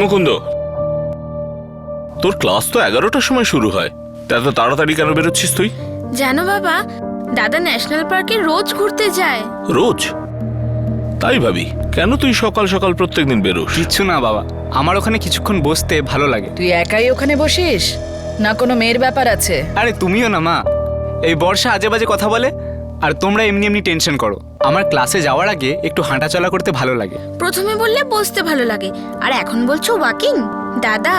মুকুন্দ, তোর ক্লাস তো 11টার সময় শুরু হয়, এত তাড়াতাড়ি কেন বেরোচ্ছিস তুই? জানো বাবা, দাদা ন্যাশনাল পার্কে রোজ ঘুরতে যায়। রোজ? তাই ভাবি, কেন তুই সকাল সকাল প্রত্যেকদিন বেরোস? কিচ্ছু না বাবা, আমার ওখানে কিছুক্ষণ বসতে ভালো লাগে। তুই একাই ওখানে বসিস না কোনো মেয়ের ব্যাপার আছে? আরে তুমিও না মা, এই বর্ষা আজে বাজে কথা বলে আর তোমরা এমনি এমনি টেনশন করো। আমার ক্লাসে যাওয়ার আগে একটু হাঁটাচলা করতে ভালো লাগে। প্রথমে বললে বসতে ভালো লাগে, আর এখন বলছো ওয়াকিং। দাদা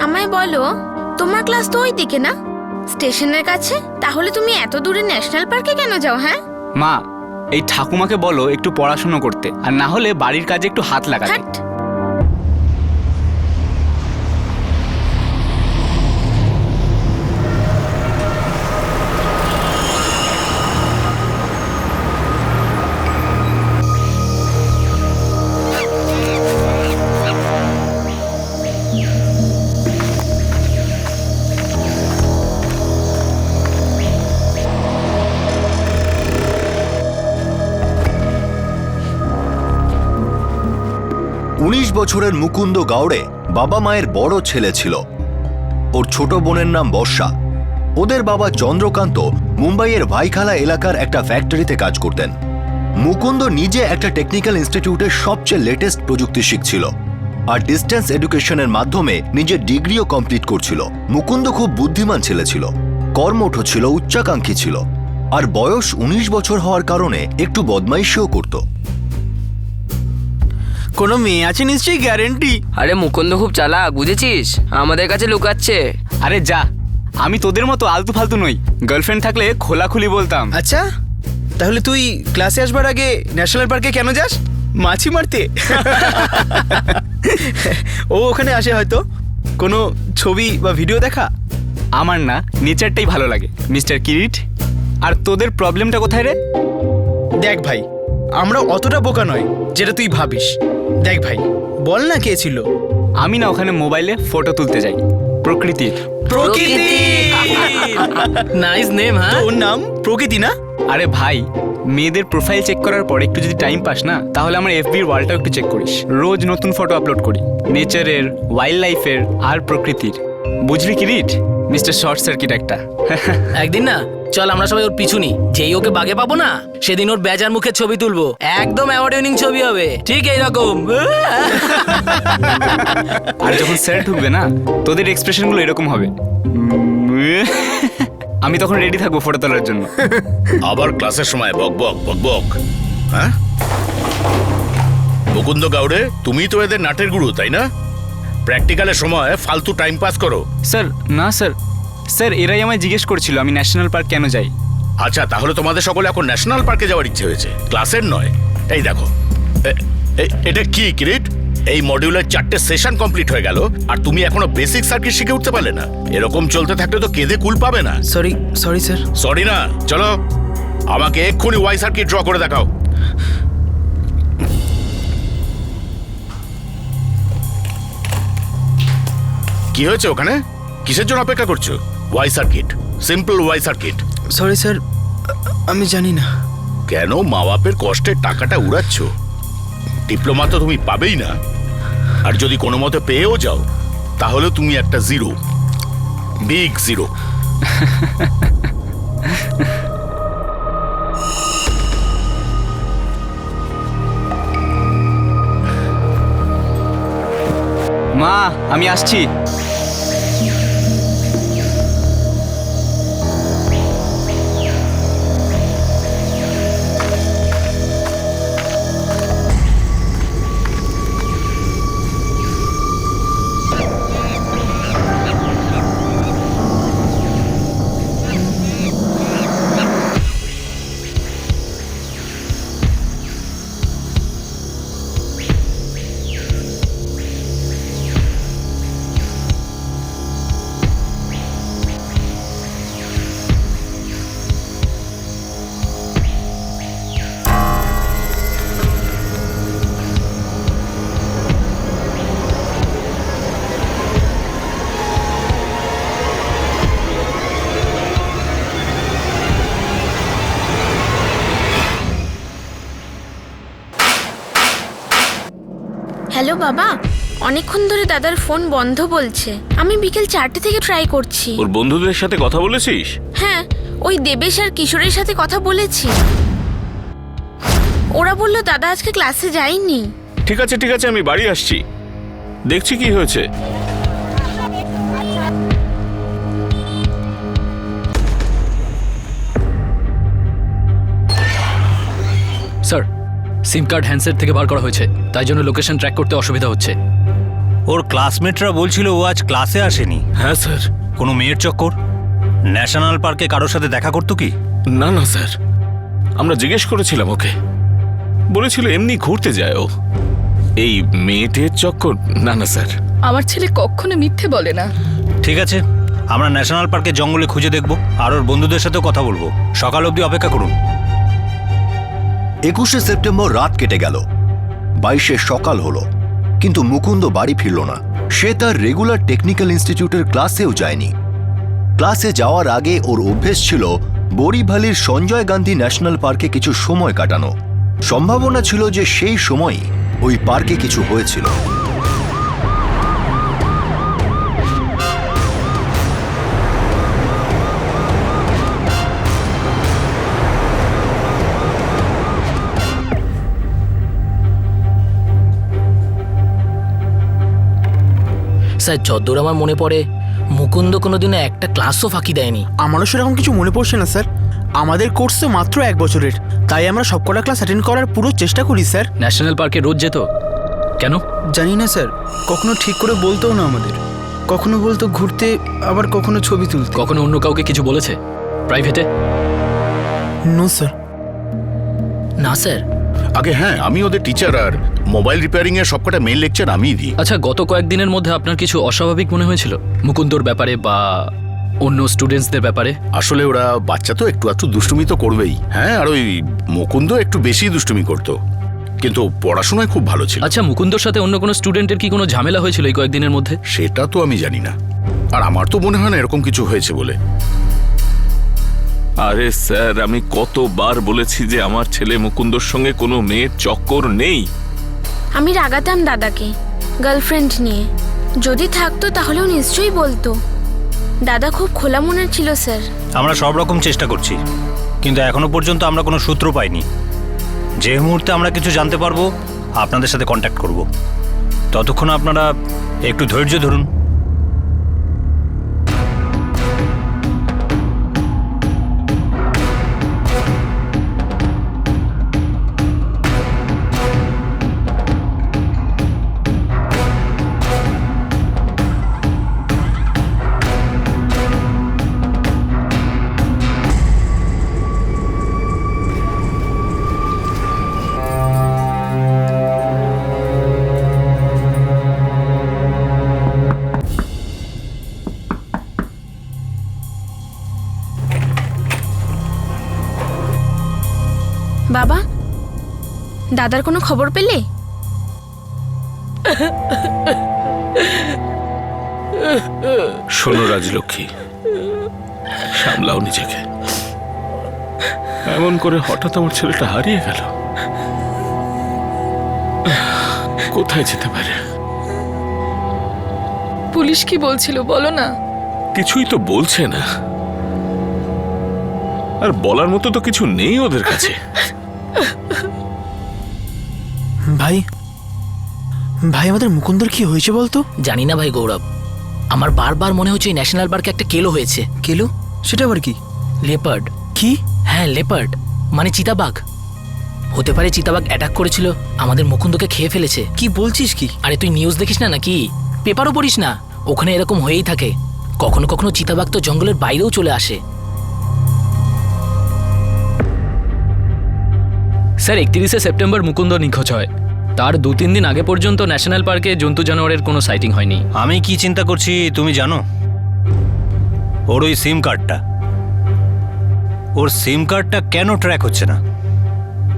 আমায় বলো, তোমার ক্লাস তো ওই দিকে না, স্টেশনের কাছে, তাহলে তুমি এত দূরে ন্যাশনাল পার্কে কেন যাও? হ্যাঁ মা, এই ঠাকুমাকে বলো একটু পড়াশোনা করতে, আর না হলে বাড়ির কাজে একটু হাত লাগাতে। হাট। 19 বছরের মুকুন্দ গাওড়ে বাবা মায়ের বড় ছেলে ছিল। ওর ছোট বোনের নাম বর্ষা। ওদের বাবা চন্দ্রকান্ত মুম্বাইয়ের ভাইখালা এলাকার একটা ফ্যাক্টরিতে কাজ করতেন। মুকুন্দ নিজে একটা টেকনিক্যাল ইনস্টিটিউটের সবচেয়ে লেটেস্ট প্রযুক্তি শিখছিল, আর ডিস্টেন্স এডুকেশনের মাধ্যমে নিজের ডিগ্রিও কমপ্লিট করছিল। মুকুন্দ খুব বুদ্ধিমান ছেলে ছিল, কর্মঠ ছিল, উচ্চাকাঙ্ক্ষী ছিল, আর বয়স 19 বছর হওয়ার কারণে একটু বদমাইশিও করত। কোনো মেয়ে আছে নিশ্চয়ই, গ্যারেন্টি। আরে মুকুন্দ খুব চালাক, বুঝেছিস, আমাদের কাছে লুকাচ্ছে। আরে যা, আমি তোদের মতো আলতু ফালতু নই। গার্লফ্রেন্ড থাকলে খোলাখুলি বলতাম। আচ্ছা, তাহলে তুই ক্লাসে আসবার আগে ন্যাশনাল পার্কে কেন যাস? মাছি মারতে? ও ওখানে আসে হয়তো কোনো ছবি বা ভিডিও দেখা। আমার না নেচারটাই ভালো লাগে মিস্টার কিরিট। আর তোদের প্রবলেমটা কোথায় রে? দেখ ভাই, আমরা অতটা বোকা নয় যেটা তুই ভাবিস। দেখ ভাই, বল না কে ছিল? আমি না ওখানে মোবাইলে ফটো তুলতে যাই প্রকৃতির। প্রকৃতি। Nice name. হ্যাঁ, তোর নাম প্রকৃতি না? আরে ভাই, মেয়েদের প্রোফাইল চেক করার পর একটু যদি টাইম পাস না, তাহলে আমার এফবির ওয়ালটাও একটু চেক করিস। রোজ নতুন ফটো আপলোড করি, নেচারের, ওয়াইল্ড লাইফের আর প্রকৃতির। বুঝলি কিরিট, মিস্টার শর্ট সার্কিট একটা। একদিন না চল আমরা সবাই ওর পিছু নিই, যেই ওকে বাগে পাবো না সেদিন ওর বেজার মুখের ছবি তুলবো, একদম অ্যাওয়ার্ড উইনিং ছবি হবে, ঠিক এইরকম। আর যখন স্যার ঢুকবে না, তোদের এক্সপ্রেশনগুলো এরকম হবে। আমি তখন রেডি থাকবো ফটো তোলার জন্য। আবার ক্লাসের সময় বক বক বক বক। হ্যাঁ মুকুন্দ গাউড়ে, তুমি তো এদের নাটের গুরু, তাই না? প্র্যাকটিক্যালের সময় ফালতু টাইম পাস করো। স্যার না স্যার, স্যার এরাই আমায় জিজ্ঞেস করেছিল আমি ন্যাশনাল পার্ক কেন যাই। আচ্ছা, তাহলে তোমাদের সকলে এখন ন্যাশনাল পার্কে যাওয়ার ইচ্ছে হয়েছে, ক্লাসের নয়। এই দেখো, এটা কি কিরিট? এই মডিউলের 4টে সেশন কমপ্লিট হয়ে গেল, আর তুমি এখনো বেসিক সার্কিট শিখে উঠতে পারলে না। এরকম চলতে থাকলে তো কেঁদে কুল পাবে না। Sorry sir. সরি না, চলো আমাকে এক্ষুনি ওয়াই সার্কিট ড্র করে দেখাও। কি হয়েছে ওখানে? কিসের জন্য অপেক্ষা করছো? Y circuit, simple Y circuit. Sorry sir, আমি জানি না। কেন মা বাপের কষ্টের টাকাটা উড়াচ্ছ? ডিপ্লোমা তো তুমি পাবেই না, আর যদি কোনো মতে পেয়েও যাও তাহলে তুমি একটা জিরো, বিগ জিরো। মা, আমি আসছি। হ্যালো বাবা, অনেকক্ষণ ধরে দাদার ফোন বন্ধ বলছে। আমি বিকেল 4টে থেকে ট্রাই করছি। ওর বন্ধুদের সাথে কথা বলেছিস? হ্যাঁ, ওই দেবেশ আর কিশোরের সাথে কথা বলেছি। ওরা বললো দাদা আজকে ক্লাসে যায়নি। ঠিক আছে ঠিক আছে, আমি বাড়ি আসছি, দেখছি কি হয়েছে। স্যার, সিম কার্ড হ্যান্ডসেট থেকে বার করা হয়েছে, তাই জন্য লোকেশন ট্র্যাক করতে অসুবিধা হচ্ছে। ওর ক্লাসমেটরা বলছিল ও আজ ক্লাসে আসেনি। হ্যাঁ স্যার। কোনো মেয়ের চক্কর? ন্যাশনাল পার্কে কারোর সাথে দেখা করতো কি? না না স্যার, আমরা জিজ্ঞেস করেছিলাম ওকে, বলেছিল এমনি ঘুরতে যায় ও। এই মেয়েটের চক্কর না না স্যার। আমার ছেলে কখনো মিথ্যে বলে না। ঠিক আছে, আমরা ন্যাশনাল পার্কে জঙ্গলে খুঁজে দেখব আর ওর বন্ধুদের সাথেও কথা বলবো। সকাল অবধি অপেক্ষা করুন। 21শে সেপ্টেম্বর রাত কেটে গেল, 22শে সকাল হলো, কিন্তু মুকুন্দ বাড়ি ফিরল না। সে তার রেগুলার টেকনিক্যাল ইনস্টিটিউটের ক্লাসেও যায়নি। ক্লাসে যাওয়ার আগে ওর অভ্যেস ছিল বরিভালির সঞ্জয় গান্ধী ন্যাশনাল পার্কে কিছু সময় কাটানো। সম্ভাবনা ছিল যে সেই সময়ই ওই পার্কে কিছু হয়েছিল। স্যার, যতদূর আমার মনে পড়ে মুকুন্দ কোনোদিনও একটা ক্লাসও ফাঁকি দেয়নি। আমারও সেরকম কিছু মনে পড়ছে না স্যার। আমাদের কোর্স তো মাত্র 1 বছরের, তাই আমরা সবকটা ক্লাস অ্যাটেন্ড করার পুরো চেষ্টা করি স্যার। ন্যাশনাল পার্কে রোজ যেত কেন? জানি না স্যার, কখনো ঠিক করে বলতেও না আমাদের। কখনো বলতো ঘুরতে, আবার কখনো ছবি তুলতে। কখনো অন্য কাউকে কিছু বলেছে প্রাইভেটে? No sir. না স্যার। আগে হ্যাঁ, আমি ওদের টিচার, আর মোবাইল রিপেয়ারিং এর সবকটা মেইন লেকচার আমিই দিই। আচ্ছা, গত কয়েকদিনের মধ্যে আপনার কিছু অস্বাভাবিক মনে হয়েছিল মুকুন্দর ব্যাপারে বা অন্য স্টুডেন্টসদের ব্যাপারে? আসলে ওরা বাচ্চা তো একটু একটু দুষ্টুমি তো করবেই। হ্যাঁ, আর ওই মুকুন্দ একটু বেশি দুষ্টুমি করতো, কিন্তু পড়াশোনায় খুব ভালো ছিল। আচ্ছা, মুকুন্দর সাথে অন্য কোনো স্টুডেন্টের কি কোনো ঝামেলা হয়েছিল এই কয়েকদিনের মধ্যে? সেটা তো আমি জানি না, আর আমার তো মনে হয় না এরকম কিছু হয়েছে বলে। আরে স্যার, আমি কতবার বলেছি যে আমার ছেলে মুকুন্দর সঙ্গে কোনো মেয়ের চক্কর নেই। আমি রাগাতাম দাদাকে গার্লফ্রেন্ড নিয়ে। যদি থাকতো তাহলেও নিশ্চয়ই বলতো। দাদা খুব খোলা মনের ছিল স্যার। আমরা সব রকম চেষ্টা করছি, কিন্তু এখনো পর্যন্ত আমরা কোনো সূত্র পাইনি। যে মুহূর্তে আমরা কিছু জানতে পারবো আপনাদের সাথে কন্ট্যাক্ট করব। ততক্ষণ আপনারা একটু ধৈর্য ধরুন। বাবা, দাদার কোনো খবর পেলে? শোনো রাজলক্ষ্মী, সামলাও নিজেকে। এমন করে হঠাৎ আমার ছেলেটা হারিয়ে গেল, কোথায় যেতে পারে? পুলিশ কি বলছিল বলো না। কিছুই তো বলছে না, আর বলার মতো তো কিছু নেই ওদের কাছে। ভাই, আমাদের মুকুন্দর কি হয়েছে বলতো? জানি না ভাই গৌরব, আমার বারবার মনে হচ্ছে ন্যাশনাল পার্কে একটা কেলো হয়েছে। কেলো? সেটা আবার কি? লেপার্ড। কি? হ্যাঁ, লেপার্ড মানে চিতাবাঘ। হতে পারে চিতাবাঘ অ্যাটাক করেছিল, আমাদের মুকুন্দকে খেয়ে ফেলেছে। কি বলছিস কি? আরে তুই নিউজ দেখিস না নাকি? পেপারও পড়িস না? ওখানে এরকম হয়েই থাকে। কখনো কখনো চিতাবাঘ তো জঙ্গলের বাইরেও চলে আসে। স্যার, 31শে সেপ্টেম্বর মুকুন্দ নিখোঁজ হয়। তার 2-3 দিন আগে পর্যন্ত ন্যাশনাল পার্কে জন্তু জানোয়ারের কোনো সাইটিং হয়নি। আমি কি চিন্তা করছি তুমি জানো? ওর ওই সিম কার্ডটা, ওর সিম কার্ডটা কেন ট্র্যাক হচ্ছে না?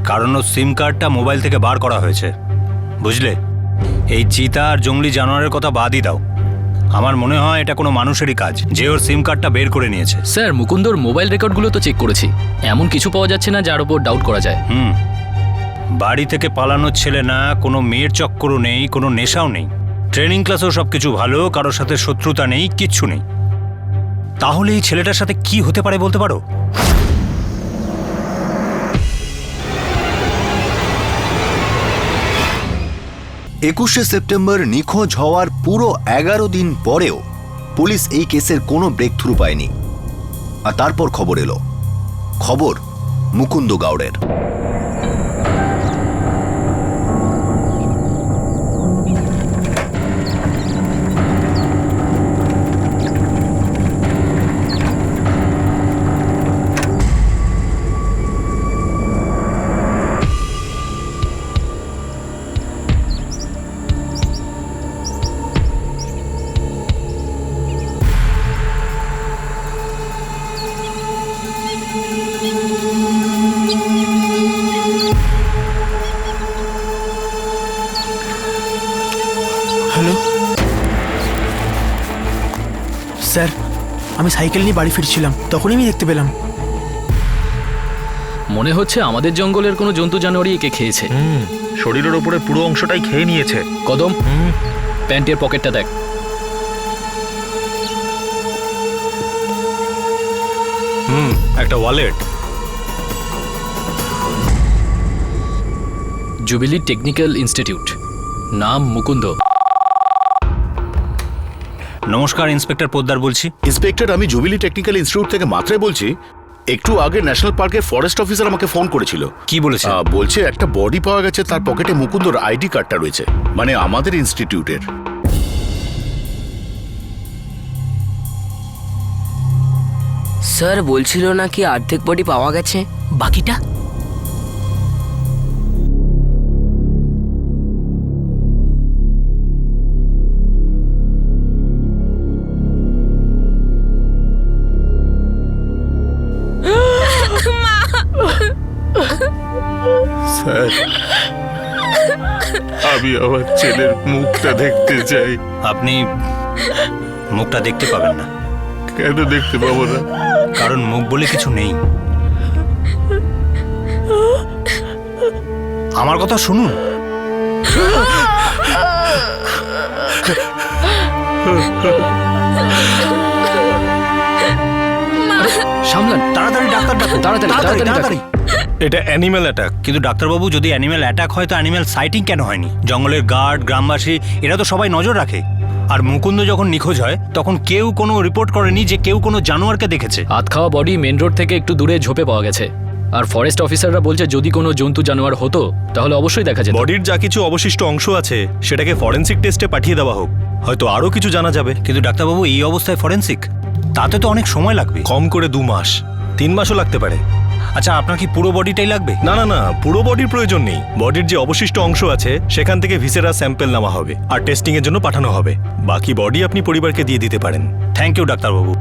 কারণ ওর সিম কার্ডটা মোবাইল থেকে বার করা হয়েছে, বুঝলে? এই চিতা আর জঙ্গলি জানোয়ারের কথা বাদই দাও, আমার মনে হয় এটা কোনো মানুষেরই কাজ যে ওর সিম কার্ডটা বের করে নিয়েছে। স্যার, মুকুন্দর মোবাইল রেকর্ডগুলো তো চেক করেছি, এমন কিছু পাওয়া যাচ্ছে না যার উপর ডাউট করা যায়। বাড়ি থেকে পালানোর ছেলে না, কোনো মেয়ের চক্করও নেই, কোনো নেশাও নেই। ট্রেনিং ক্লাসেও সবকিছু ভালো, কারোর সাথে শত্রুতা নেই, কিচ্ছু নেই। তাহলে এই ছেলেটার সাথে কি হতে পারে বলতে পারো? একুশে সেপ্টেম্বর নিখোঁজ হওয়ার পুরো 11 দিন পরেও পুলিশ এই কেসের কোনো ব্রেক থ্রু পায়নি। আর তারপর খবর এলো, খবর মুকুন্দ গাউড়ের। হ্যালো স্যার, আমি সাইকেল নিয়ে বাড়ি ফিরছিলাম, তখনই আমি দেখতে পেলাম। মনে হচ্ছে আমাদের জঙ্গলের কোনো জন্তু জানোয়ারই একে খেয়েছে। শরীরের ওপরে পুরো অংশটাই খেয়ে নিয়েছে। কদম, প্যান্টের পকেটটা দেখ। একটা ওয়ালেট। জুবিলি টেকনিক্যাল ইনস্টিটিউট, নাম মুকুন্দ। নমস্কার, ইন্সপেক্টর পোদ্দার বলছি। ইন্সপেক্টর, আমি জুবিলি টেকনিক্যাল ইনস্টিটিউট থেকে মাত্রাই বলছি। একটু আগে ন্যাশনাল পার্কের ফরেস্ট অফিসার আমাকে ফোন করেছিল। কি বলেছে? বলছে একটা বডি পাওয়া গেছে, তার পকেটে মুকুন্দর আইডি কার্ডটা রয়েছে, মানে আমাদের ইনস্টিটিউটের। স্যার বলছিল নাকি অর্ধেক বডি পাওয়া গেছে, বাকিটা? স্যার, আমি আমার ছেলের মুখটা দেখতে চাই। আপনি মুখটা দেখতে পাবেন না। কেন দেখতে পাবো না? কারণ মুখ বলে কিছু নেই। আমার কথা শুনুন। সামলান, তাড়াতাড়ি ডাক্তার ডাকুন, তাড়াতাড়ি, তাড়াতাড়ি তাড়াতাড়ি তাড়াতাড়ি। এটা অ্যানিম্যাল অ্যাটাক। কিন্তু ডাক্তারবাবু, যদি অ্যানিম্যাল অ্যাটাক হয় তো অ্যানিম্যাল সাইটিং কেন হয়নি? জঙ্গলের গার্ড, গ্রামবাসী এরা তো সবাই নজর রাখে। আর মুকুন্দ যখন নিখোঁজ হয় তখন কেউ কোনো রিপোর্ট করেনি যে কেউ কোনো জানোয়ারকে দেখেছে। হাত খাওয়া বডি মেন রোড থেকে একটু দূরে ঝোপে পাওয়া গেছে। আর ফরেস্ট অফিসাররা বলছে যদি কোনো জন্তু জানোয়ার হতো তাহলে অবশ্যই দেখা যেত। বডির যা কিছু অবশিষ্ট অংশ আছে সেটাকে ফরেনসিক টেস্টে পাঠিয়ে দেওয়া হোক, হয়তো আরো কিছু জানা যাবে। কিন্তু ডাক্তারবাবু, এই অবস্থায় ফরেনসিক, তাতে তো অনেক সময় লাগবে। কম করে 2 মাস, 3 মাসও লাগতে পারে। আচ্ছা, আপনার কি পুরো বডিটাই লাগবে? না না না, পুরো বডির প্রয়োজন নেই। বডির যে অবশিষ্ট অংশ আছে সেখান থেকে ভিসেরা স্যাম্পল নেওয়া হবে আর টেস্টিং এর জন্য পাঠানো হবে। বাকি বডি আপনি পরিবারকে দিয়ে দিতে পারেন। থ্যাংক ইউ ডাক্তারবাবু।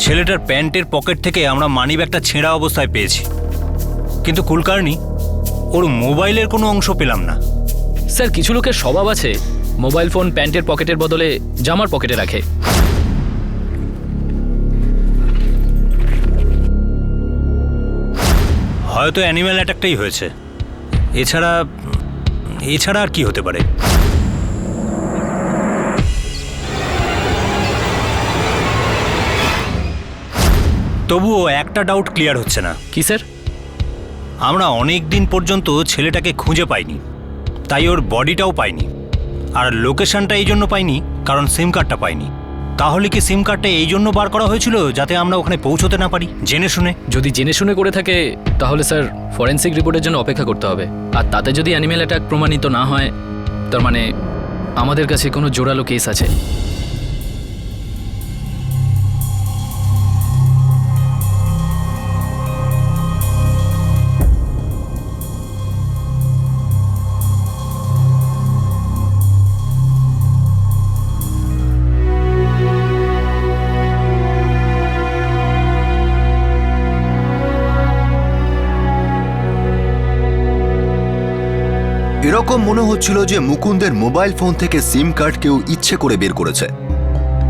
ছেলেটার প্যান্টের পকেট থেকে আমরা মানিব্যাগটা ছেঁড়া অবস্থায় পেয়েছি, কিন্তু কুলকার্নি ওর মোবাইলের কোনো অংশ পেলাম না। স্যার, কিছু লোকের স্বভাব আছে মোবাইল ফোন প্যান্টের পকেটের বদলে জামার পকেটে রাখে। হয়তো অ্যানিম্যাল অ্যাটাকটাই হয়েছে। এছাড়া আর কি হতে পারে? তবুও একটা ডাউট ক্লিয়ার হচ্ছে না। কি স্যার? আমরা অনেক দিন পর্যন্ত ছেলেটাকে খুঁজে পাইনি, তাই ওর বডিটাও পাইনি। আর লোকেশনটা এই জন্য পাইনি কারণ সিম কার্ডটা পাইনি। তাহলে কি সিম কার্ডটা এই জন্য বার করা হয়েছিল যাতে আমরা ওখানে পৌঁছতে না পারি জেনে শুনে? যদি জেনে শুনে করে থাকে তাহলে স্যার ফরেন্সিক রিপোর্টের জন্য অপেক্ষা করতে হবে। আর তাতে যদি অ্যানিমেল অ্যাটাক প্রমাণিত না হয়, তার মানে আমাদের কাছে কোনো জোরালো কেস আছে। এরকম মনে হচ্ছিল যে মুকুন্দের মোবাইল ফোন থেকে সিম কার্ড কেউ ইচ্ছে করে বের করেছে,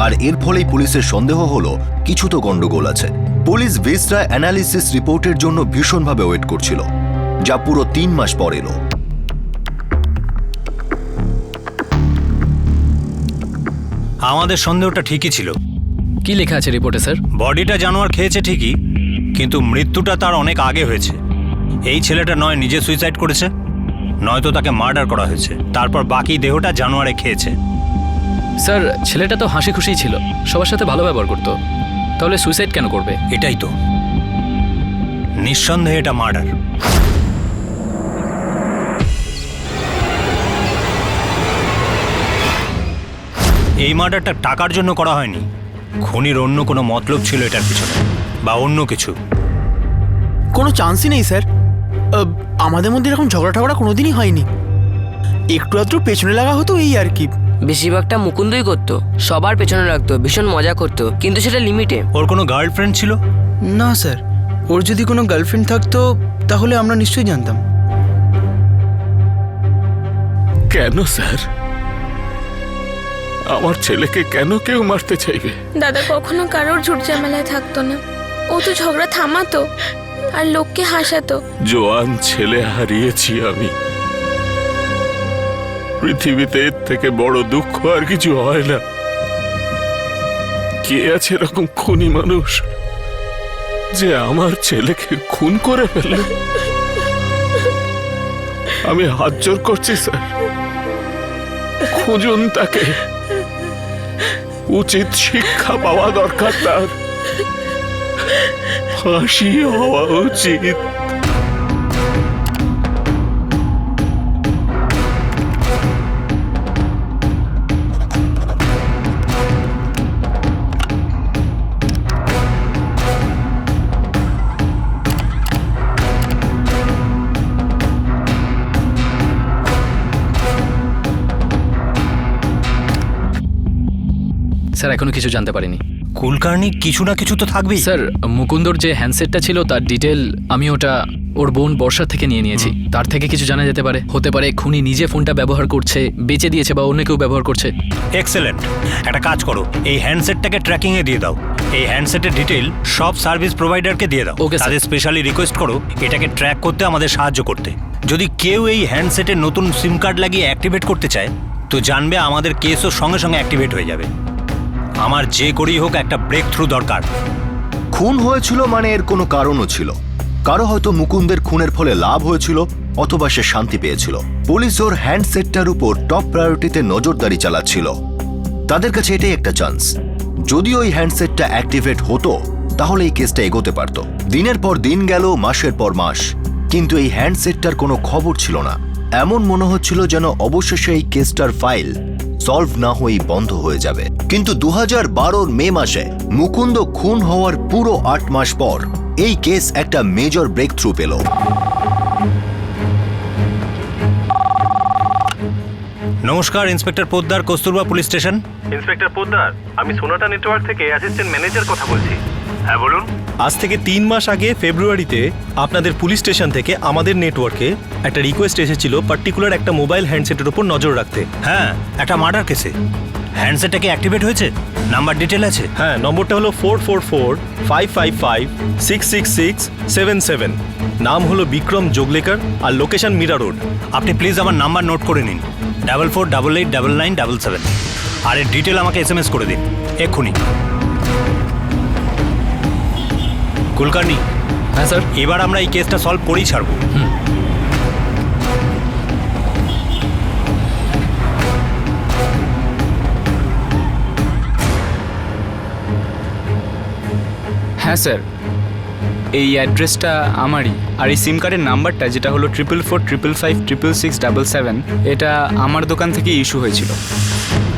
আর এর ফলেই পুলিশের সন্দেহ হলো কিছু তো গন্ডগোল আছে। পুলিশ ভিসরা অ্যানালিসিস রিপোর্টের জন্য ভীষণভাবে ওয়েট করছিল, যা পুরো 3 মাস পর এলো। আমাদের সন্দেহটা ঠিকই ছিল। কি লেখা আছে রিপোর্টে স্যার? বডিটা জানোয়ার খেয়েছে ঠিকই, কিন্তু মৃত্যুটা তার অনেক আগে হয়েছে। এই ছেলেটা নয় নিজে সুইসাইড করেছে, নয়তো তাকে মার্ডার করা হয়েছে, তারপর বাকি দেহটা জানোয়ারে খেয়েছে। স্যার ছেলেটা তো হাসি খুশি ছিল, সবার সাথে ভালো ব্যবহার করতো, তাহলে সুইসাইড কেন করবে? এটাই তো, নিঃসন্দেহে এটা মার্ডার। এই মার্ডারটা টাকার জন্য করা হয়নি, খুনির অন্য কোনো মতলব ছিল এটার পিছনে, বা অন্য কিছু। কোনো চান্সই নেই স্যার, আমাদের মধ্যে এরকম ঝগড়া টগড়া কোনোদিনই হয়নি। একটু আধটু পেছনে লাগা হতো, এই আর কি। বেশিরভাগটা মুকুন্দই করতো, সবার পেছনে রাখতো, ভীষণ মজা করতো, কিন্তু সেটা লিমিটে। ওর কোনো গার্লফ্রেন্ড ছিল? না স্যার, ওর যদি কোনো গার্লফ্রেন্ড থাকতো তাহলে আমরা নিশ্চয়ই জানতাম। কেন স্যার? আমার ছেলেকে কেন কেউ মারতে চাইবে? দাদা কখনো কারোর ঝুট ঝামেলায় থাকতো না, ও তো ঝগড়া থামাতো আর লোককে হাসাতো। জোয়ান ছেলে হারিয়েছি আমি। পৃথিবীতে এর থেকে বড় দুঃখ আর কিছু হয় না। কে আছে এরকম খুনি মানুষ যে আমার ছেলেকে খুন করে ফেলল? আমি হাত জোর করছি স্যার, খুঁজুন তাকে। উচিত শিক্ষা পাওয়া দরকার, তার ফাঁসি হওয়া উচিত। স্যার এখনো কিছু জানতে পারিনি। কুলকার্নি কিছু না কিছু তো থাকবেই। স্যার মুকুন্দর যে হ্যান্ডসেটটা ছিল তার ডিটেল আমি ওটা ওর বোন বর্ষার থেকে নিয়ে নিয়েছি, তার থেকে কিছু জানা যেতে পারে। হতে পারে খুনি নিজে ফোনটা ব্যবহার করছে, বেচে দিয়েছে, বা অন্য কেউ ব্যবহার করছে। এক্সেলেন্ট, একটা কাজ করো, এই হ্যান্ডসেটটাকে ট্র্যাকিং এ দিয়ে দাও। এই হ্যান্ডসেটের ডিটেল সব সার্ভিস প্রোভাইডারকে দিয়ে দাও। Okay sir. তাদের স্পেশালি রিকোয়েস্ট করো এটাকে ট্র্যাক করতে আমাদের সাহায্য করতে। যদি কেউ এই হ্যান্ডসেটের নতুন সিম কার্ড লাগিয়ে অ্যাক্টিভেট করতে চায় তো জানবে আমাদের কেসও সঙ্গে সঙ্গে অ্যাক্টিভেট হয়ে যাবে। আমার যে করেই হোক একটা ব্রেক থ্রু দরকার। খুন হয়েছিল মানে এর কোনো কারণও ছিল। কারো হয়তো মুকুন্দের খুনের ফলে লাভ হয়েছিল, অথবা সে শান্তি পেয়েছিল। পুলিশ ওর হ্যান্ডসেটটার উপর টপ প্রায়োরিটিতে নজরদারি চালাচ্ছিল। তাদের কাছে এটাই একটা চান্স। যদি ওই হ্যান্ডসেটটা অ্যাক্টিভেট হতো তাহলে এই কেসটা এগোতে পারত। দিনের পর দিন গেল, মাসের পর মাস, কিন্তু এই হ্যান্ডসেটটার কোনো খবর ছিল না। এমন মনে হচ্ছিল যেন অবশেষে এই কেসটার ফাইল সলভ না হয়েই বন্ধ হয়ে যাবে। কিন্তু 2012 মে মাসে মুকুন্দ খুন হওয়ার পুরো 8 মাস পর এই কেস একটা মেজর ব্রেক থ্রু পেল। নমস্কার, inspector Poddar, Kasturba police station. Inspector Poddar, আমি সোনাটা নেটওয়ার্ক থেকে অ্যাসিস্ট্যান্ট ম্যানেজার কথা বলছি। হ্যাঁ বলুন। আজ থেকে 3 মাস আগে ফেব্রুয়ারিতে আপনাদের পুলিশ স্টেশন থেকে আমাদের নেটওয়ার্কে একটা রিকোয়েস্ট এসেছিল পার্টিকুলার একটা মোবাইল হ্যান্ডসেটের উপর নজর রাখতে। হ্যাঁ, একটা মার্ডার কেসে। হ্যান্ডসেটটা কি অ্যাক্টিভেট হয়েছে? নাম্বার ডিটেল আছে? হ্যাঁ, নম্বরটা হলো 4445556677। নাম হলো বিক্রম যোগলেকার আর লোকেশন মীরা রোড। আপনি প্লিজ আমার নাম্বার নোট করে নিন, 44889977। আর এর ডিটেল আমাকে SMS করে দিন এক্ষুনি। কুলকার্নি। হ্যাঁ স্যার। এবার আমরা এই কেসটা সলভ করেই ছাড়বো। হ্যাঁ স্যার, এই অ্যাড্রেসটা আমারই, আর এই সিম কার্ডের নাম্বারটা যেটা হলো 444555667, এটা আমার দোকান থেকে ইস্যু হয়েছিল।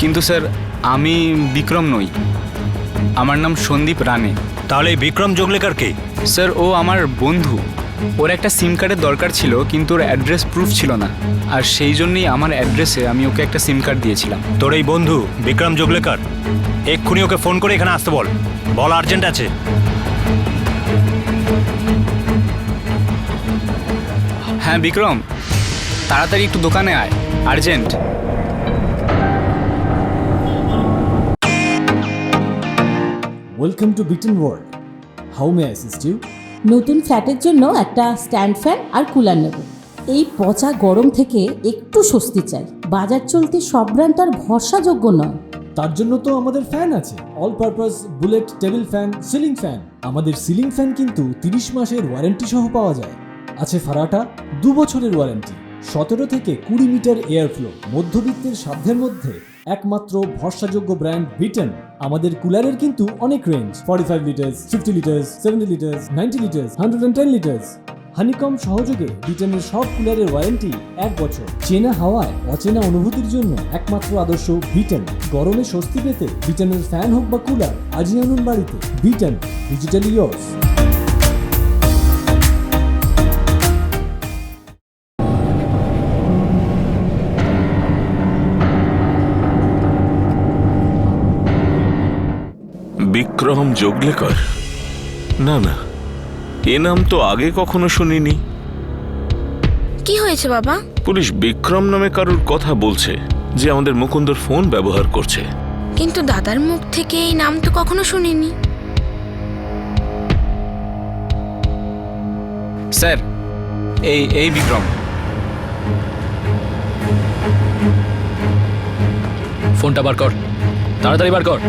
কিন্তু স্যার আমি বিক্রম নই, আমার নাম সন্দীপ রানে। তাহলে এই বিক্রম যোগলেকার কে? স্যার ও আমার বন্ধু, ওর একটা সিম কার্ডের দরকার ছিল কিন্তু ওর অ্যাড্রেস প্রুফ ছিল না, আর সেই জন্যই আমার অ্যাড্রেসে আমি ওকে একটা সিম কার্ড দিয়েছিলাম। তোর এই বন্ধু বিক্রম যোগলেকার, এক্ষুনি ওকে ফোন করে এখানে আসতে বল, বল আর্জেন্ট আছে। হ্যাঁ বিক্রম, তাড়াতাড়ি একটু দোকানে আয়, urgent. Welcome to Bitan world, how may I assist you? নতুন ফ্ল্যাটের জন্য একটা স্ট্যান্ড ফ্যান আর কুলার নেব। এই পচা গরম থেকে একটু স্বস্তি চাই। বাজার চলতে সব ব্র্যান্ড আর ভরসাযোগ্য নয়। তার জন্য তো আমাদের ফ্যান আছে, all purpose bullet table fan, ceiling fan. আমাদের সিলিং ফ্যান কিন্তু 30 মাসের ওয়ারেন্টি সহ পাওয়া যায়। আছে ফারাটা 2 বছরের ওয়ারেন্টি, 17 থেকে 20 মিটার এয়ার ফ্লো, মধ্যবিত্তের সাধ্যের মধ্যে একমাত্র ভরসাযোগ্য ব্র্যান্ড বিটন। আমাদের কুলারের কিন্তু অনেক range, 45 litres, 50 litres, 70 litres, 90 litres, 110 litres. Honeycomb সহযোগে বিটনের সব কুলারের ওয়ারেন্টি 1 বছর। চেনা হাওয়ায় অচেনা অনুভূতির জন্য একমাত্র আদর্শ বিটন। গরমে স্বস্তি পেতে বিটনের ফ্যান হোক বা কুলার, আজই আনুন বাড়িতে। বিটন, ডিজিটালি ইয়োর্স। বিক্রম যোগলেকর? না না, এ নাম তো আগে কখনো শুনিনি। কি হয়েছে বাবা? পুলিশ বিক্রম নামে কারুর কথা বলছে যে আমাদের মুকুন্দর ফোন ব্যবহার করছে। কিন্তু দাদার মুখ থেকে এই নাম তো কখনো শুনিনি। স্যার এই বিক্রম। ফোনটা বার কর, তাড়াতাড়ি বার কর।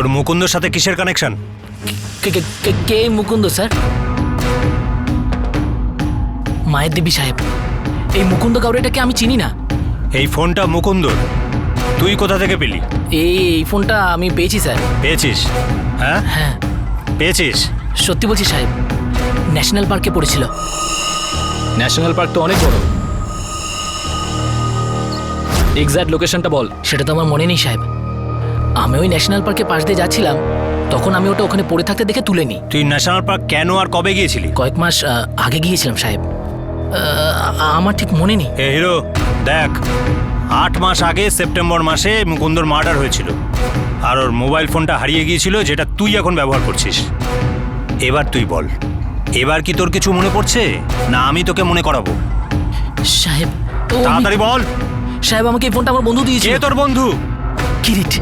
তোর মুকুন্দর সাথে কিসের কানেকশন? কে মুকুন্দ স্যার? মায়ের দেবী সাহেব, এই মুকুন্দ কাউরেটাকে আমি চিনি না। এই ফোনটা মুকুন্দর, তুই কোথা থেকে পেলি? এই ফোনটা আমি পেয়েছি স্যার। পেয়েছিস? হ্যাঁ হ্যাঁ পেয়েছিস? সত্যি বলছি সাহেব, ন্যাশনাল পার্কে পড়েছিল। ন্যাশনাল পার্ক তো অনেক বড়, এক্স্যাক্ট লোকেশনটা বল। সেটা তো আমার মনে নেই সাহেব। আমি ওই ন্যাশনাল পার্কের পাশ দিয়ে যাচ্ছিলাম, তখন আমি ওটা ওখানে পড়ে থাকতে দেখে তুলে নিই। তুই ন্যাশনাল পার্ক কেন আর কবে গিয়েছিলি? কয়েক মাস আগে গিয়েছিলাম সাহেব, আমার ঠিক মনে নেই। এ হিরো দেখ, 8 মাস আগে সেপ্টেম্বর মাসে মুকুন্দর মার্ডার হয়েছিল, আর ওর মোবাইল ফোনটা হারিয়ে গিয়েছিল, যেটা তুই এখন ব্যবহার করছিস। এবার তুই বল, এবার কি তোর কিছু মনে পড়ছে, না আমি তোকে মনে করাবো? সাহেব তাড়াতাড়ি বল। সাহেব আমাকে এই ফোনটা আমার বন্ধু দিয়েছে। কে তোর বন্ধু? কিরিট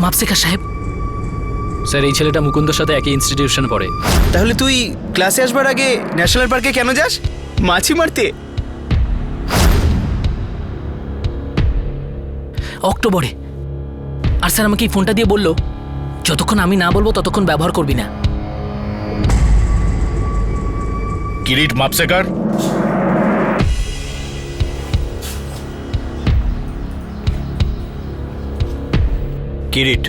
মাপসেকা সাহেব। স্যার এই ছেলেটা মুকুন্দর সাথে একই ইনস্টিটিউশনে পড়ে। তাহলে তুই ক্লাসে আসবার আগে ন্যাশনাল পার্কে কেন যাস? মাছি মারতে? অক্টোবরে। আর স্যার আমাকে এই ফোনটা দিয়ে বললো, যতক্ষণ আমি না বলবো ততক্ষণ ব্যবহার করবি না। কিরিট মাপসেকার, কিরিট,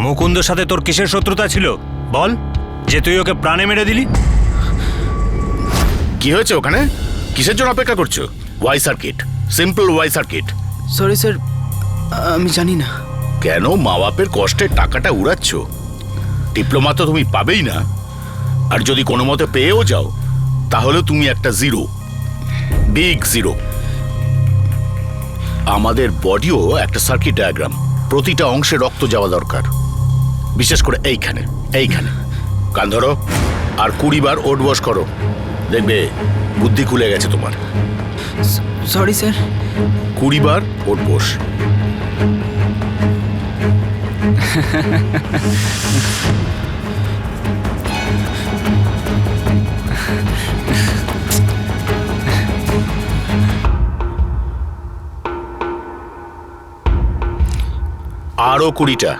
মুকুন্দর সাথে তোর কিসের শত্রুতা ছিল বল, যে তুই ওকে প্রাণে মেরে দিলি? কি হয়েছে ওখানে? কিসের জন্য অপেক্ষা করছো? Y circuit, simple Y circuit. Sorry sir, আমি জানি না। কেন মা বাপের কষ্টের টাকাটা উড়াচ্ছ? ডিপ্লোমা তো তুমি পাবেই না, আর যদি কোনো মতে পেয়েও যাও তাহলে তুমি একটা জিরো, বিগ জিরো। আমাদের বডিও একটা সার্কিট ডায়াগ্রাম, প্রতিটা অংশে রক্ত যাওয়া দরকার, বিশেষ করে এইখানে। কান ধরো আর 20 বার ওট বস করো, দেখবে বুদ্ধি খুলে গেছে তোমার। Sorry sir. 20 বার ওট বস। আরো 20টা।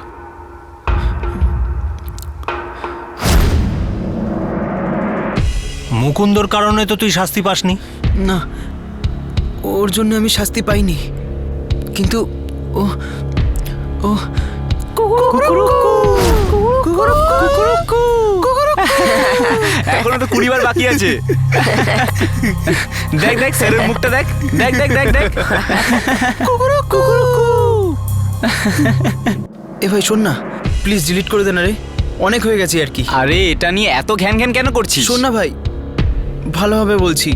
মুকুন্দর কারণে তো তুই শাস্তি পাসনি? না, ওর জন্য আমি শাস্তি পাইনি, কিন্তু ও ও এখনো তো 20 বার বাকি আছে। দেখ দেখ স্যারের মুখটা দেখ, দেখ দেখ দেখ দেখ। এ ভাই শোন না, প্লিজ ডিলিট করে দে না রে, অনেক হয়ে গেছে আর কি। আরে এটা নিয়ে এত ঘ্যান ঘ্যান কেন করছিস? শোন না ভাই, ভালোভাবে বলছি,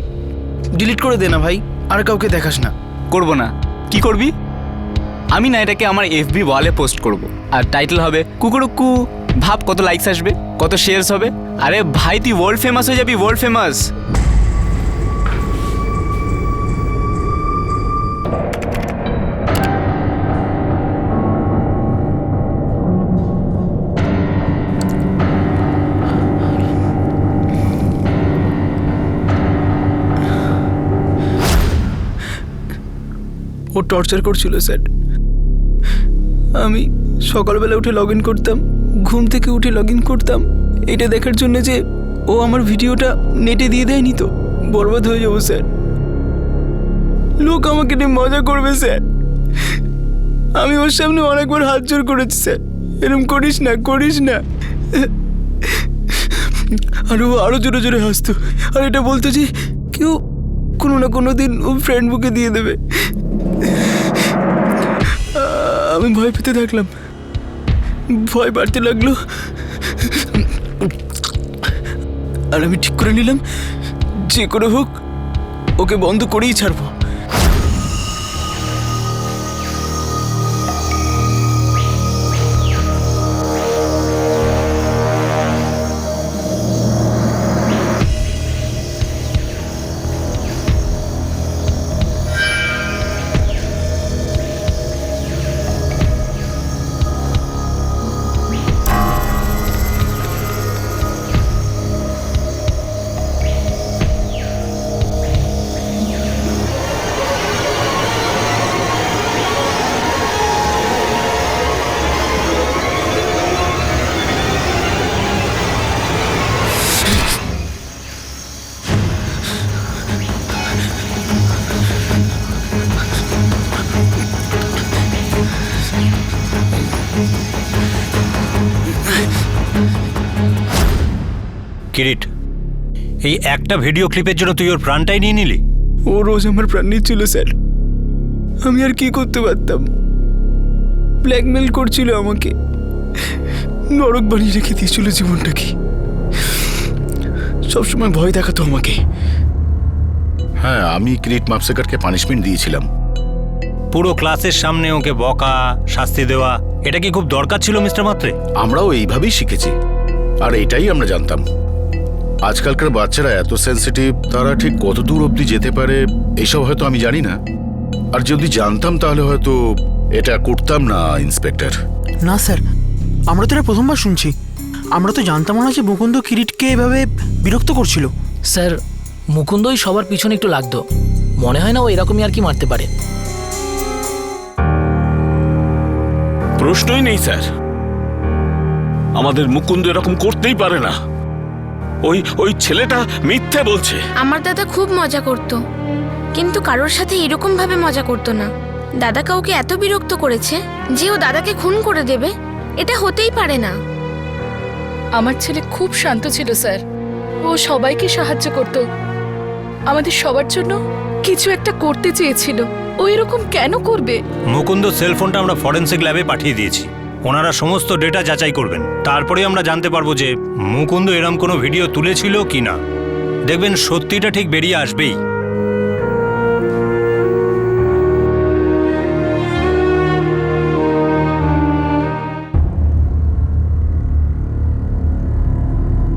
ডিলিট করে দে না ভাই, আর কাউকে দেখাস না। করব না। কি করবি? আমি না এটাকে আমার FB ওয়ালে পোস্ট করব, আর টাইটেল হবে কুকুরুকু। ভাব কত লাইকস আসবে, কত শেয়ারস হবে। আরে ভাই তুই ওয়ার্ল্ড ফেমাস হয়ে যাবি, ওয়ার্ল্ড ফেমাস। ও টর্চার করছিল স্যার। আমি সকালবেলা উঠে লগ ইন করতাম, ঘুম থেকে উঠে লগ ইন করতাম, এটা দেখার জন্য যে ও আমার ভিডিওটা নেটে দিয়ে দেয়নি তো বরবাদ হয়ে যাবো স্যার। লোক আমাকে নিয়ে মজা করবে স্যার। আমি ওর সামনে অনেকবার হাত জোর করেছি স্যার, এরকম করিস না করিস না। আর ও আরো জোরে জোরে হাসতো, আর এটা বলতো যে কেউ কোনো না কোনো দিন ও ফ্রেন্ড বুকে দিয়ে দেবে। আমি ভয় পেতে থাকলাম, ভয় বাড়তে লাগলো, আর আমি ঠিক করে নিলাম যে করে হোক ওকে বন্ধ করেই ছাড়বো। কিরিট, এই একটা ভিডিও ক্লিপের জন্য তুই ওর প্রাণটাই নিয়ে নিলি? ও রোজ আমার প্রাণ নিচ্ছিল স্যার, আমি আর কি করতে পারতাম। ব্ল্যাকমেল করছিল আমাকে, নরক বানিয়ে রেখে দিয়েছিল জীবনটাকে, সবসময় ভয় দেখাতো আমাকে। হ্যাঁ, আমি কিরিট মাপসেকারকে পানিশমেন্ট দিয়েছিলাম। পুরো ক্লাসের সামনে ওকে বকা, শাস্তি দেওয়া, এটা কি খুব দরকার ছিল মিস্টার মাত্রে? আমরাও এইভাবেই শিখেছি, আর এটাই আমরা জানতাম। আজকালকার বাচ্চারা এত সেন্সিটিভ, তারা ঠিক কত দূর অবধি যেতে পারে এইসব হয়তো আমি জানি না। আর যদি জানতাম তাহলে হয়তো এটা করতাম না ইন্সপেক্টর। না স্যার, আমরা তো এটা প্রথমবার শুনছি। আমরা তো জানতাম না যে মুকুন্দ কিরিটকে এভাবে বিরক্ত করছিল। স্যার, মুকুন্দই সবার পিছনে একটু লাগতো, মনে হয় না ও এরকমই আর কি মারতে পারে। প্রশ্নই নেই স্যার, আমাদের মুকুন্দ এরকম করতেই পারে না। ওই ছেলেটা মিথ্যে বলছে। আমার দাদা খুব মজা করত, কিন্তু কারোর সাথে এরকম ভাবে মজা করতো না। দাদা কাউকে এত বিরক্ত করেছে যে ও দাদাকে খুন করে দেবে, এটা হতেই পারে না। আমার ছেলে খুব শান্ত ছিল স্যার, ও সবাইকে সাহায্য করত, আমাদের সবার জন্য কিছু একটা করতে চেয়েছিল। ও এরকম কেন করবে? মুকুন্দ সেলফোনটা আমরা ফরেনসিক ল্যাবে পাঠিয়ে দিয়েছি, ওনারা সমস্ত ডেটা যাচাই করবেন, তারপরে আমরা জানতে পারবো যে মুকুন্দ এরম কোনো ভিডিও তুলেছিল কি না। দেখবেন সত্যিটা ঠিক বেরিয়ে আসবেই।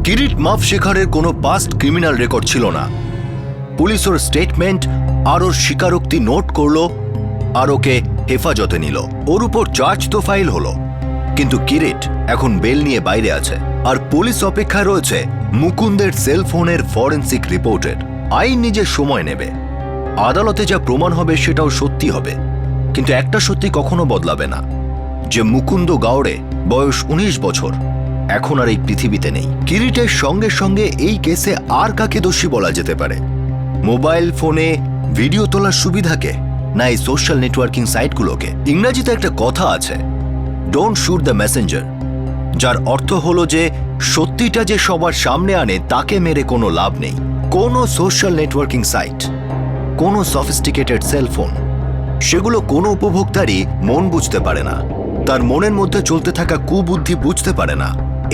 কিরিট মাপশেখারের কোনো পাস্ট ক্রিমিনাল রেকর্ড ছিল না। পুলিশ ওর স্টেটমেন্ট আর ওর স্বীকারোক্তি নোট করলো আর ওকে হেফাজতে নিল। ওর উপর চার্জ তো ফাইল হলো, কিন্তু কিরিট এখন বেল নিয়ে বাইরে আছে, আর পুলিশ অপেক্ষায় রয়েছে মুকুন্দের সেলফোনের ফরেনসিক রিপোর্টের। আইন নিজের সময় নেবে, আদালতে যা প্রমাণ হবে সেটাও সত্যি হবে, কিন্তু একটা সত্যি কখনো বদলাবে না, যে মুকুন্দ গাওড়ে বয়স 19 বছর এখন আর এই পৃথিবীতে নেই। কিরিটের সঙ্গে সঙ্গে এই কেসে আর কাকে দোষী বলা যেতে পারে? মোবাইল ফোনে ভিডিও তোলার সুবিধাকে, না এই সোশ্যাল নেটওয়ার্কিং সাইটগুলোকে? ইংরেজিতে একটা কথা আছে, ডোন্ট শুট দ্য মেসেঞ্জার, যার অর্থ হলো যে সত্যিটা যে সবার সামনে আনে তাকে মেরে কোনো লাভ নেই। কোনো সোশ্যাল নেটওয়ার্কিং সাইট, কোনো সফিস্টিকেটেড সেলফোন, সেগুলো কোনো উপভোক্তারই মন বুঝতে পারে না, তার মনের মধ্যে চলতে থাকা কুবুদ্ধি বুঝতে পারে না।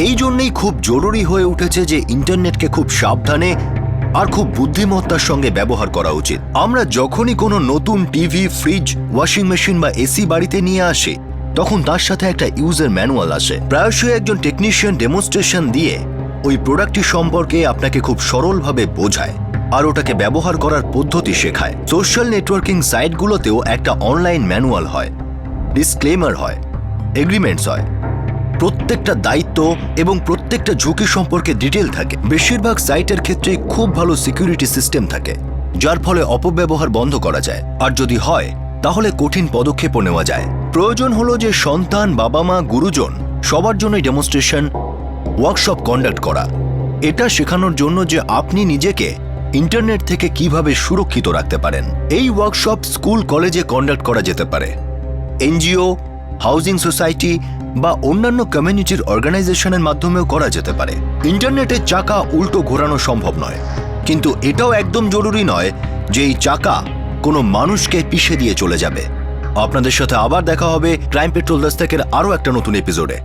এই জন্যই খুব জরুরি হয়ে উঠেছে যে ইন্টারনেটকে খুব সাবধানে আর খুব বুদ্ধিমত্তার সঙ্গে ব্যবহার করা উচিত। আমরা যখনই কোনো নতুন টিভি, ফ্রিজ, ওয়াশিং মেশিন বা এসি বাড়িতে নিয়ে আসি, তখন তার সাথে একটা ইউজার ম্যানুয়াল আসে। প্রায়শই একজন টেকনিশিয়ান ডেমনস্ট্রেশন দিয়ে ওই প্রোডাক্টটি সম্পর্কে আপনাকে খুব সরলভাবে বোঝায় আর ওটাকে ব্যবহার করার পদ্ধতি শেখায়। সোশ্যাল নেটওয়ার্কিং সাইটগুলোতেও একটা অনলাইন ম্যানুয়াল হয়, ডিসক্লেমার হয়, এগ্রিমেন্টস হয়, প্রত্যেকটা দায়িত্ব এবং প্রত্যেকটা ঝুঁকি সম্পর্কে ডিটেল থাকে। বেশিরভাগ সাইটের ক্ষেত্রে খুব ভালো সিকিউরিটি সিস্টেম থাকে, যার ফলে অপব্যবহার বন্ধ করা যায়, আর যদি হয় তাহলে কঠিন পদক্ষেপও নেওয়া যায়। প্রয়োজন হলো যে সন্তান, বাবা মা, গুরুজন সবার জন্যই ডেমনস্ট্রেশন ওয়ার্কশপ কন্ডাক্ট করা। এটা শেখানোর জন্য যে আপনি নিজেকে ইন্টারনেট থেকে কিভাবে সুরক্ষিত রাখতে পারেন। এই ওয়ার্কশপ স্কুল, কলেজে কন্ডাক্ট করা যেতে পারে, এনজিও, হাউজিং সোসাইটি বা অন্যান্য কমিউনিটির অর্গানাইজেশনের মাধ্যমেও করা যেতে পারে। ইন্টারনেটের চাকা উল্টো ঘোরানো সম্ভব নয়, কিন্তু এটাও একদম জরুরি নয় যে এই চাকা কোনো মানুষকে পিষে দিয়ে চলে যাবে। আপনাদের সাথে আবার দেখা হবে ক্রাইম পেট্রোল দস্তকের আরও একটা নতুন এপিসোডে।